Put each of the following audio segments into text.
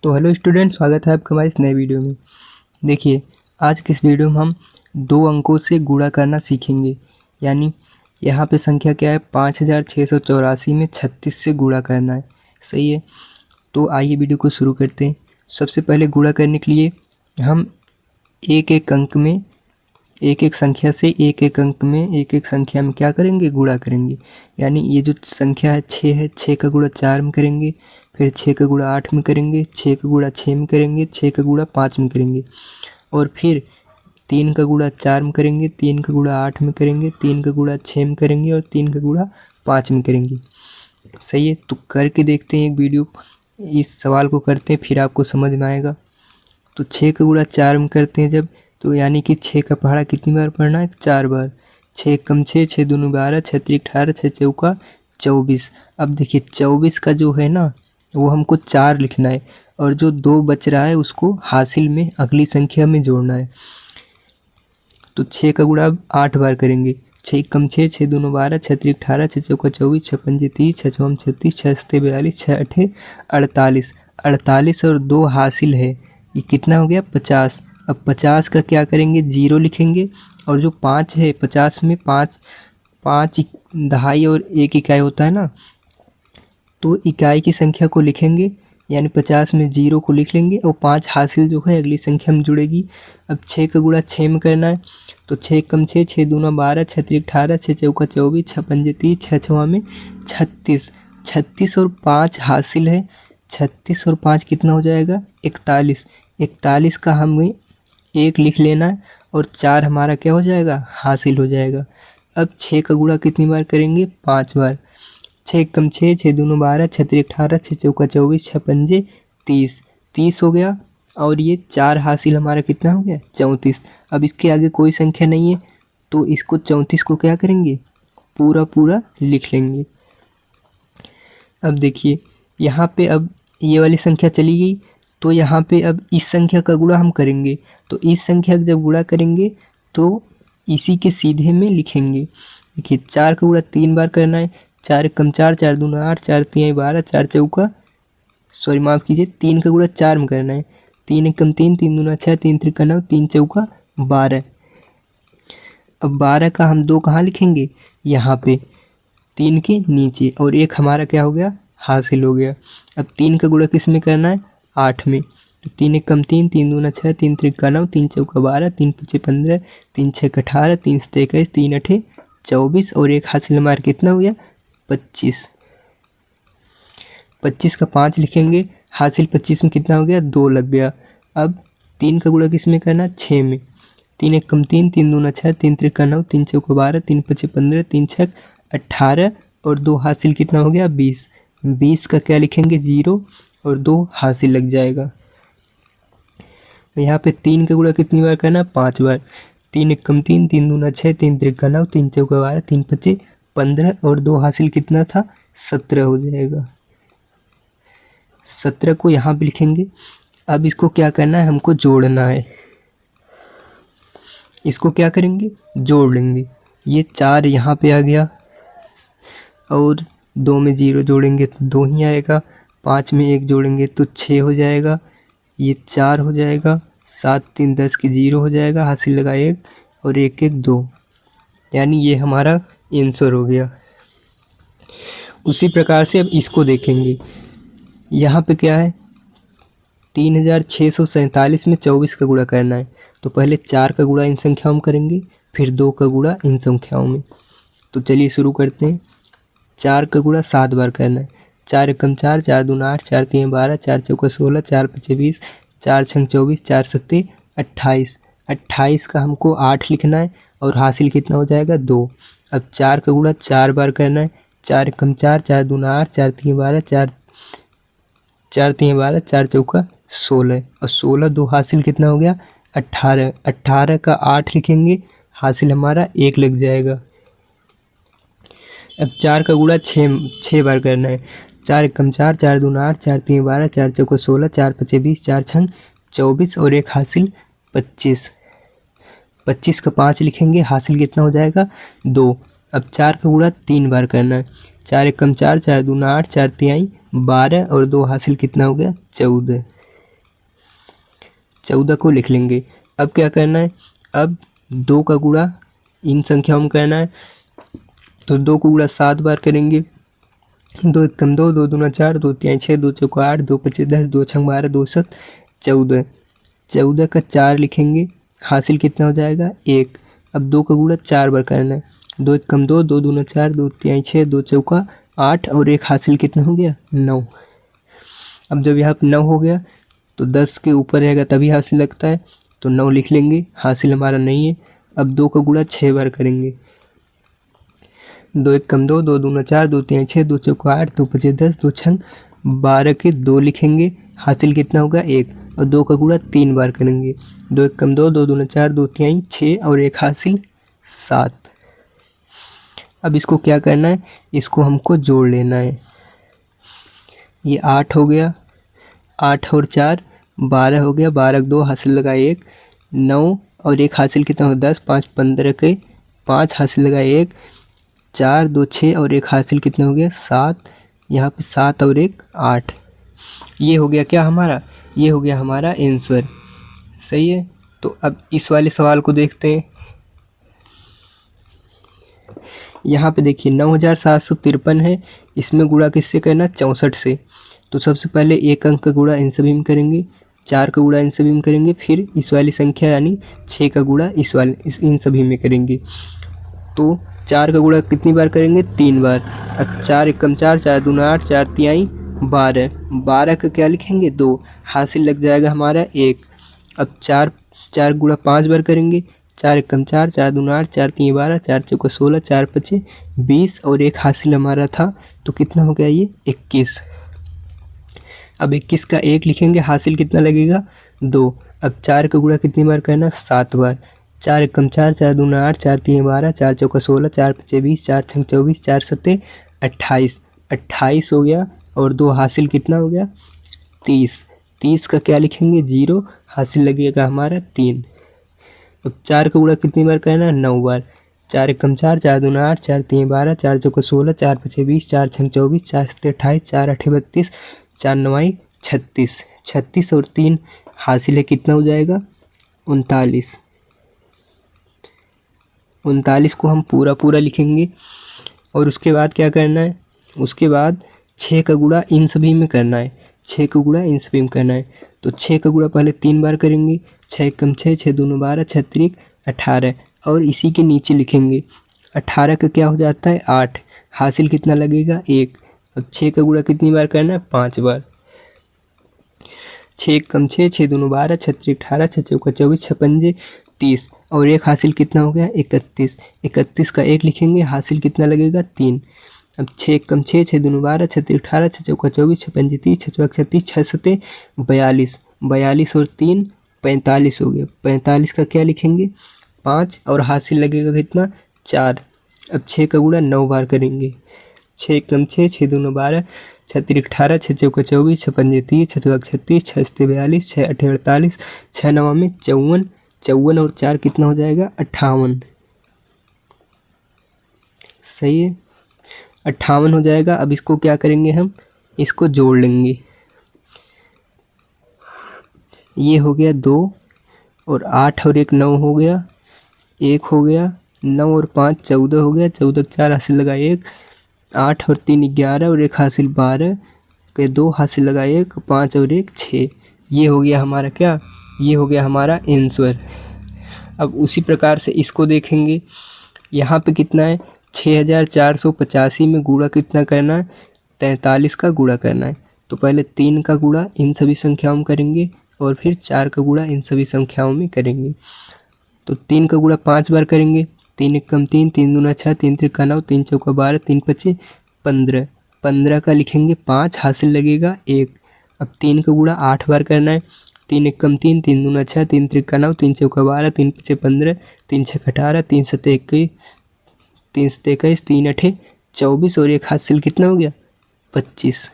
तो hello student, स्वागत है आपका हमारे इस नए वीडियो में। देखिए, आज की इस वीडियो में हम दो अंकों से गुणा करना सीखेंगे। यानी यहाँ पे संख्या क्या है, 5684 में 36 से गुणा करना है। सही है, तो आइए वीडियो को शुरू करते हैं। सबसे पहले गुणा करने के लिए हम एक एक अंक में एक एक संख्या में क्या करेंगे, गुणा करेंगे। यानी ये जो संख्या है 6 है, 6 का गुणा 4 में करेंगे, फिर 6 का गुणा 8 में करेंगे, 6 का गुणा 6 में करेंगे, 6 का गुणा 5 में करेंगे, और फिर 3 का गुणा 4 में करेंगे, 3 का गुणा 8 में करेंगे, 3 का गुणा 6 में करेंगे और 3 का गुणा 5 में करेंगे। सही है, तो करके देखते हैं। एक वीडियो इस सवाल को करते हैं, फिर आपको समझ में आएगा। तो 6 का गुणा 4 में करते हैं जब, तो यानी कि 6 का पहाड़ा कितनी बार पढ़ना है, 4 बार। 6 कम 6, 6 दूनी 12, 6 त्रिक 18, 6 चौका 24। अब देखिए 24 का जो है ना, वो हमको 4 लिखना है, और जो 2 बच रहा है उसको हासिल में अगली संख्या में जोड़ना है। तो 6 का गुणा अब 8 बार करेंगे। 6 कम 6, 6 दूनी 12, 6 त्रिक 18, 6 चौका 24, 6 पंजे 30, 6 चौम 36, 6 सत्ते 42, 6 अठे 48। 48 और 2 हासिल है, ये कितना हो गया, 50। अब 50 का क्या करेंगे, 0 लिखेंगे, और जो 5 है 50 में 5 दहाई और 1 इकाई होता है ना, तो इकाई की संख्या को लिखेंगे। यानी 50 में 0 को लिख लेंगे और 5 हासिल जो है अगली संख्या में जुड़ेगी। अब 6 का गुणा 6 में करना है, तो 6 कम 6, 6 दूना 12, 6 त्रिक 18, 6 चौका 24, 6 पंजे 30, 6 छवा में 36। 36 और 5 हासिल है, 36 और 5 कितना हो जाएगा, 41। 41 का हमें 1 लिख लेना है, और 4 हमारा क्या हो जाएगा, हासिल हो जाएगा। अब 6 का गुणा कितनी बार करेंगे, 5 बार। 6 कम 6, 6 दूनी 12, 6 त्रिक 18, 6 चौका 24, 6 पंजे 30। 30 हो गया, और ये 4 हासिल हमारा कितना हो गया, 34। अब इसके आगे कोई संख्या नहीं है, तो इसको 34 को क्या करेंगे, पूरा लिख लेंगे। अब देखिए यहाँ पे अब ये वाली संख्या चली गई, तो यहाँ पे अब इस संख्या का गुणा हम करेंगे। तो इस संख्या का जब गुणा करेंगे तो इसी के सीधे में लिखेंगे। देखिए 4 का गुणा 3 बार करना है। 4 कम 4, 4 दूना 8, 4 तिहाई 12, 4 चौका माफ़ कीजिए 3 का गुणा 4 में करना है। 3 कम 3, 3 दूना 6, 3 त्रिका 9, 3 चौका 12। अब 12 का हम 2 कहाँ लिखेंगे, यहाँ पे 3 के नीचे, और 1 हमारा क्या हो गया, हासिल हो गया। अब 3 का गुणा किस में करना है, 8 में। तो 3 कम 3, 3 दूना 6, 3 त्रिका 9, 3 चौका 12, 3 पचे 15, 3 छः 18, 3 सत्ते 21, 3 अठे 24, और 1 हासिल हमारा कितना हो गया, 25। 25 का 5 लिखेंगे, हासिल 25 में कितना हो गया, 2 लग गया। अब 3 का गुणा किस में करना, 6 में। 3 एक कम 3, 3 दूना 6, 3 त्रिका 9, 3 चौका 12, 3 पचे 15, 3 छः 18, और 2 हासिल कितना हो गया, 20। 20 का क्या लिखेंगे, 0, और 2 हासिल लग जाएगा। यहाँ पे 3 का गुणा कितनी बार करना, 5 बार। 3 एक कम 3, 3 दूना 6, 3 त्रिका 9, 3 चौका 12, 3 पचे 15, और 2 हासिल कितना था, 17 हो जाएगा। 17 को यहाँ पे लिखेंगे। अब इसको क्या करना है, हमको जोड़ना है। इसको क्या करेंगे, जोड़ लेंगे। ये 4 यहाँ पे आ गया, और 2 में 0 जोड़ेंगे तो 2 ही आएगा। 5 में 1 जोड़ेंगे तो 6 हो जाएगा। ये 4 हो जाएगा। 7 3 10 की 0 हो जाएगा, हासिल लगा 1, और 1 1 2। यानी ये हमारा आंसर हो गया। उसी प्रकार से अब इसको देखेंगे। यहाँ पे क्या है, 3647 में 24 का गुणा करना है। तो पहले 4 का गुणा इन संख्याओं में करेंगे, फिर 2 का गुणा इन संख्याओं में। तो चलिए शुरू करते हैं। 4 का गुणा 7 बार करना है। 4 एकम 4, 4 दूना 8, 4 तिहाई 12, 4 चौका 16, 4 पचे 20, 4 छंग 24, 4 सत्ते 28। 28 का हमको 8 लिखना है, और हासिल कितना हो जाएगा, 2। अब 4 का गुणा 4 बार करना है। 4 एकम 4, 4 दूना 8, 4 तिहाई 12, 4 तिहाई 12, 4 चौका 16, और 16 2 हासिल कितना हो गया, 18। 18 का 8 लिखेंगे, हासिल हमारा 1 लग जाएगा। अब 4 का गुणा 6 बार करना है। 4 एकम 4, 4 दूना 8, 4 तिहाई 12, 4 चौका 16, 4 पचे 20, 4 छंग 24, और 1 हासिल 25। 25 का 5 लिखेंगे, हासिल कितना हो जाएगा, 2। अब 4 का गुणा 3 बार करना है। 4 एकम 4, 4 दूना 8, 4 तिहाई 12, और 2 हासिल कितना हो गया, 14। 14 को लिख लेंगे। अब क्या करना है, अब 2 का गुणा इन संख्याओं में करना है, तो 2 को गुणा 7 बार करेंगे। 2 एकम 2, 2 दूना 4, 2 तिहाई 6, 2 चौका 8, 2 पचे 10, 2 छंग 12, 2 सत 14। 14 का 4 लिखेंगे, हासिल कितना हो जाएगा 1। अब 2 का गुणा 4 बार करना है। 2 एकम 2, 2 दूना 4, 2 तिहाई 6, 2 चौका 8 और 1 हासिल कितना हो गया 9। अब जब यहाँ पे 9 हो गया तो 10 के ऊपर रहेगा तभी हासिल लगता है, तो 9 लिख लेंगे, हासिल हमारा नहीं है। अब 2 का गुणा 6 बार करेंगे। 2 एकम 2, 2 दूना 4, 2 तिहाई 6, 2 चौका 8, 2 पचे 10, 2 छंग 12 के 2 लिखेंगे, हासिल कितना होगा 1 और 2 का गुणा 3 बार करेंगे। 2 एकम 2, 2 दूना 4, 2 तिहाई 6 और 1 हासिल 7। अब इसको क्या करना है, इसको हमको जोड़ लेना है। ये 8 हो गया, 8 और 4 12 हो गया, 12 2 हासिल लगा 1, 9 और 1 हासिल कितना हो 10, 5 15 के 5 हासिल लगा 1, 4 2 6 और 1 हासिल कितना हो गया 7। यहाँ पे 7 और 1 8। ये हो गया क्या हमारा, ये हो गया हमारा आंसर। सही है। तो अब इस वाले सवाल को देखते हैं। यहाँ पे देखिए 9753 है, इसमें गुणा किससे करना 64 से। तो सबसे पहले 1 अंक का गुणा इन सभी में करेंगे, 4 का गुणा इन सभी में करेंगे, फिर इस वाली संख्या यानी 6 का गुणा इन सभी में करेंगे। तो 4 का गुणा कितनी बार करेंगे 3 बार। अब 4 एकम 4, 4 दूना 8, 4 तिहाई 12, 12 का क्या लिखेंगे 2, हासिल लग जाएगा हमारा 1। अब 4 गुणा 5 बार करेंगे, 4 एकम 4, 4 दूना 8, 4 तिहाई 12, 4 चौका 16, 4 पचे 20 और 1 हासिल हमारा था, तो कितना हो गया ये 21। अब 21 का 1 लिखेंगे, हासिल कितना लगेगा 2। अब 4 का गुणा कितनी बार करना 7 बार। 4 एकम 4, 4 दूना 8, 4 तिहाई 12, 4 चौका 16, 4 पचे 20, 4 छंग 24, 4 सत्ते 28, 28 हो गया और 2 हासिल कितना हो गया 30। 30 का क्या लिखेंगे 0, हासिल लगेगा हमारा 3। अब 4 का गुणा कितनी बार करना 9 बार। 4 एकम 4, 4 दूना 8, 4 तिहाई 12, 4 चौका 16, 4 पचे 20, 4 छंग 24, 4 सत्ते 28, 4 अठे 32, 4 नवाई 36। 36 और 3 हासिल है कितना हो जाएगा 39। 39 को हम पूरा लिखेंगे और उसके बाद क्या करना है, उसके बाद 6 का गुणा इन सभी में करना है। 6 का गुणा इन सभी में करना है, तो 6 का गुणा पहले 3 बार करेंगे। 6 एकम 6, 6 दूना 12, 6 त्रिक 18 और इसी के नीचे लिखेंगे 18 का क्या हो जाता है 8, हासिल कितना लगेगा 1। अब 6 का गुणा कितनी बार करना है 5 बार। 6 एकम 6, 6 दूना 12, 6 त्रिक 18, 6 चौका 24, 6 पंजे 30 और 1 हासिल कितना हो गया 31। 31 का 1 लिखेंगे, हासिल कितना लगेगा 3। अब 6 एकम 6, 6 दूना 12, 6 त्रिक 18, 6 चौका 24, 6 पंजे 30, 6 चौका 36, 6 सत्ते 42, 42 और 3 45 हो गया। 45 का क्या लिखेंगे 5 और हासिल लगेगा कितना 4। अब 6 का गुणा 9 बार करेंगे। 6 एकम 6, 6 दूना 12, 6 त्रिक 18, 6 चौका 24, 6 पंजे 30, 6 चौका 36, 6 सत्ते 42, 6 अठे 48, 6 नवा में 54, 54 और 4 कितना हो जाएगा 58। सही है, 58 हो जाएगा। अब इसको क्या करेंगे हम, इसको जोड़ लेंगे। ये हो गया 2 और 8 और 1 9 हो गया, 1 हो गया, 9 और 5 14 हो गया, 14 का 4 हासिल लगा 1, 8 और 3 11 और 1 हासिल 12 के 2 हासिल लगा 1, 5 और 1 6। ये हो गया हमारा क्या, ये हो गया हमारा आंसर। अब उसी प्रकार से इसको देखेंगे, यहाँ पे कितना है 6485 में गुणा कितना करना है 43 का गुणा करना है। तो पहले 3 का गुणा इन सभी संख्याओं में करेंगे और फिर 4 का गुणा इन सभी संख्याओं में करेंगे। तो 3 का गुणा 5 बार करेंगे। 3 एकम 3, 3 दूना 6, 3 त्रिका 9, 3 चौका 12, 3 पचे 15, 15 का लिखेंगे 5, हासिल लगेगा 1। अब 3 का गुणा 8 बार करना है। 3 एकम 3, 3 दूना 6, 3 त्रिका 9, 3 चौका 12, 3 पचे 15, 3 छः 18, 3 सत्ते 21, 3 सत्ते 21, 3 अठे 24 और 1 हासिल कितना हो गया 25।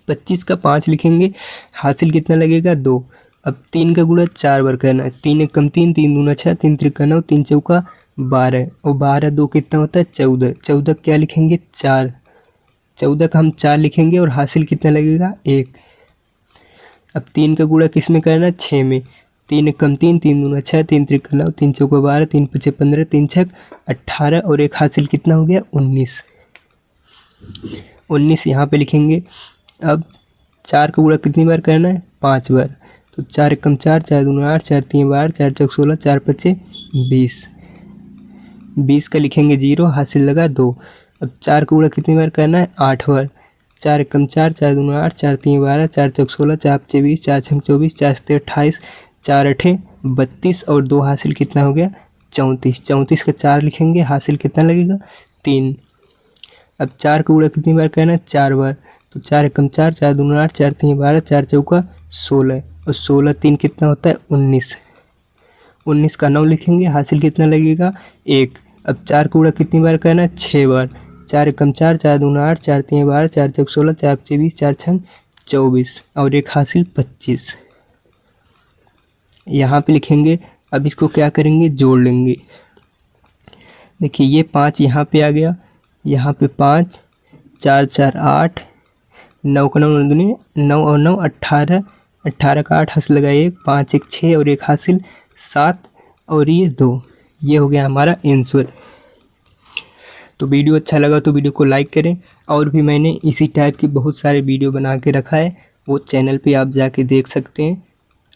25 का 5 लिखेंगे, हासिल कितना लगेगा 2। अब 3 का गुणा 4 बार करना है। 3 एकम 3, 3 दूना 6, 3 त्रिका 9, 3 चौका 12 और 12 2 कितना होता है 14। 14 क्या लिखेंगे 4, 14 का हम 4 लिखेंगे और हासिल कितना लगेगा 1। अब 3 का गुणा किस में करना है, 6 में। 3 एकम 3, 3 दूना 6, 3 त्रिक 9, 3 चौका 12, 3 पचे 15, 3 छक 18 और एक हासिल कितना हो गया, 19। 19 यहाँ पे लिखेंगे। अब 4 का गुणा कितनी बार करना है, 5 बार। तो 4 एकम 4, 4 दूना 8, 4 3 12, 4 चौक 16, 4 पचे 20। 20 का लिखेंगे 0, हासिल लगा 2। अब 4 का गुणा कितनी बार करना है, 8 बार। 4 एकम 4, 4 दूना 8, 4 3 12, 4 चौक 16, 4 पचे 20, 4 छक 24, 4 सते 28, 4 अठे 32 और 2 हासिल कितना हो गया, 34। 34 का 4 लिखेंगे, हासिल कितना लगेगा, 3। अब 4 का गुणा कितनी बार करना है, 4 बार। तो 4 एकम 4, 4 दूना 8, 4 3 12, 4 चौका 16 और 16 3 कितना होता है, 19। 19 का 9 लिखेंगे, हासिल कितना लगेगा, 1। अब 4 का गुणा कितनी बार करना है, 6 बार। 4 एकम 4, 4 दूना 8, 4 3 12, 4 चौक 16, 4 पचे 20, 4 छक 24 और एक हासिल 25। यहाँ पे लिखेंगे। अब इसको क्या करेंगे, जोड़ लेंगे। देखिए ये 5 यहाँ पे आ गया, यहाँ पे 5, 4 4 8, 9 का 9 दूनी 9 और 9 18, 18 का 8 हासिल लगाइए, 5 एक 6 और एक हासिल 7 और ये 2। ये हो गया हमारा आंसर। तो वीडियो अच्छा लगा तो वीडियो को लाइक करें। और भी मैंने इसी टाइप की बहुत सारे वीडियो बना के रखा है, वो चैनल पे आप जाके देख सकते हैं।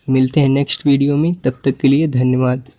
मिलते हैं नेक्स्ट वीडियो में, तब तक के लिए धन्यवाद।